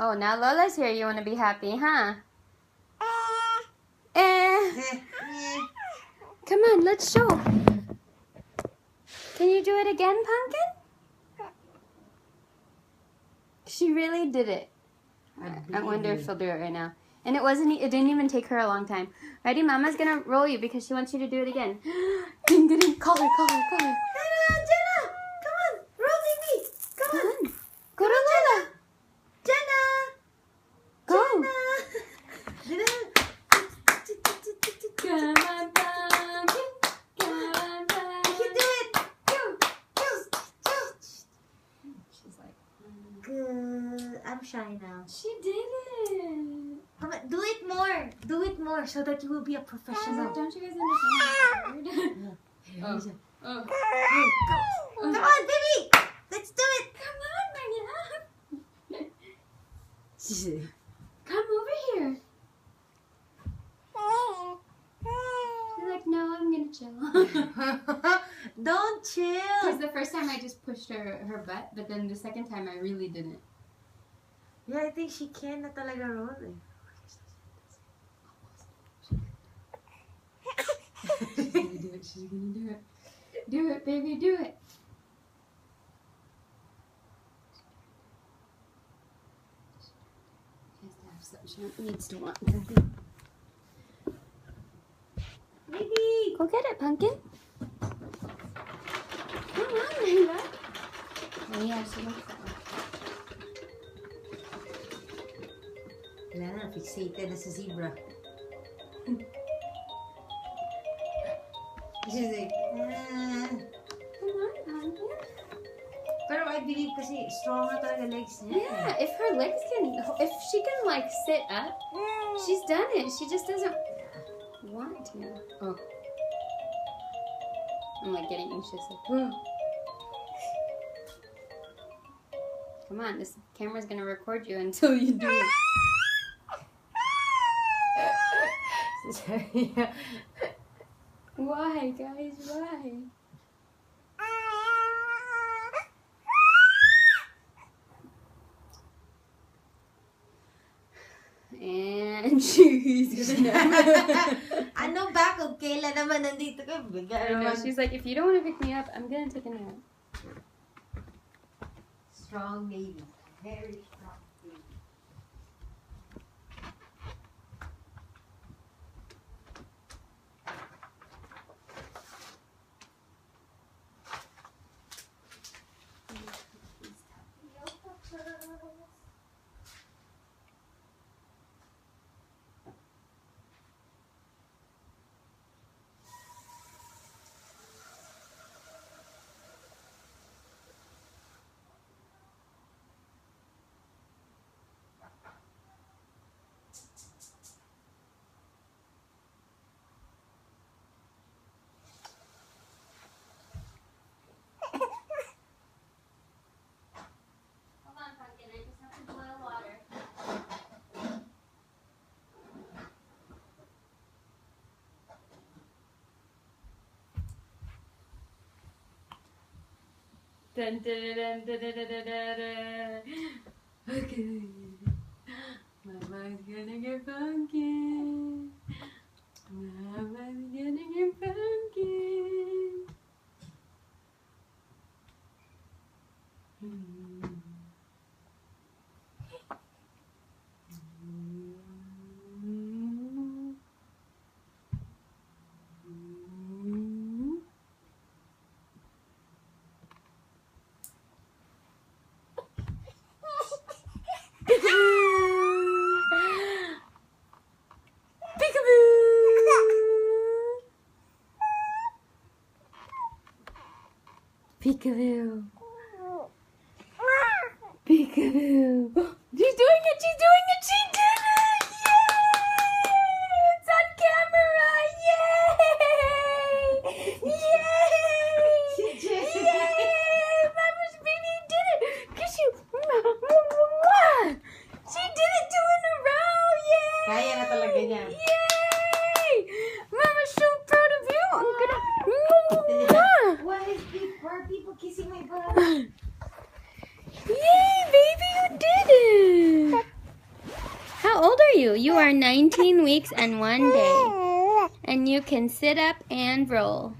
Oh, now Lola's here. You want to be happy, huh? Come on, let's show. Can you do it again, Pumpkin? She really did it. I wonder if she'll do it right now. And it didn't even take her a long time. Ready? Mama's gonna roll you because she wants you to do it again. Ding, ding, ding. Call her. Jenna! Come on! Roll baby! Come on! Go to Lola. Jenna! Go. Jenna! Come on, Pumpkin. Come on, Pumpkin. You can do it! Go! She's like, Good. I'm shy now. she did it. Come on, do it more! Do it more so that you will be a professional. Don't you guys understand? Oh. Go. Come on, baby! Let's do it! Come on, Maria. Come over here. She's like, no, I'm gonna chill. Don't chill! Because the first time I just pushed her butt, but then the second time I really didn't. Yeah, I think she can na talaga roll eh. She's gonna do it. She's gonna do it. Do it, baby, do it. She has to have something. She needs to want something. Baby! Go get it, Pumpkin. Come on, Layla. Oh, yeah, she wants that one. Wala na, fixated na si Zebra. She's like, Come on, Pumpkin. Pero I believe kasi strong na talaga legs niya. Yeah, if her legs if she can like sit up, she's done it. She just doesn't want to. Oh. I'm like getting anxious. Like, whoa. Come on, this camera's gonna record you until you do it. Yeah. Why, guys? Why? And she's Ano ba kung kailan naman nandito ka? I know, she's like, if you don't want to pick me up, I'm gonna take a nap. Strong baby. Very strong baby. Dun, dun, dun, dun, dun, dun, dun, dun, dun. Okay. Mama's gonna get pumpkin. Mama's gonna get pumpkin. Peekaboo. Peekaboo. She's doing it. She's doing it. She did it. Yay! It's on camera. Yay! Yay! Yay! Mama's baby did it. Kiss you. She did it 2 in a row. Yay! Kaya na talaga niya. Yay! Mama's so proud of you. I'm gonna. Why are people kissing my butt? Yay, baby, you did it! you? You are 19 weeks and 1 day. And you can sit up and roll.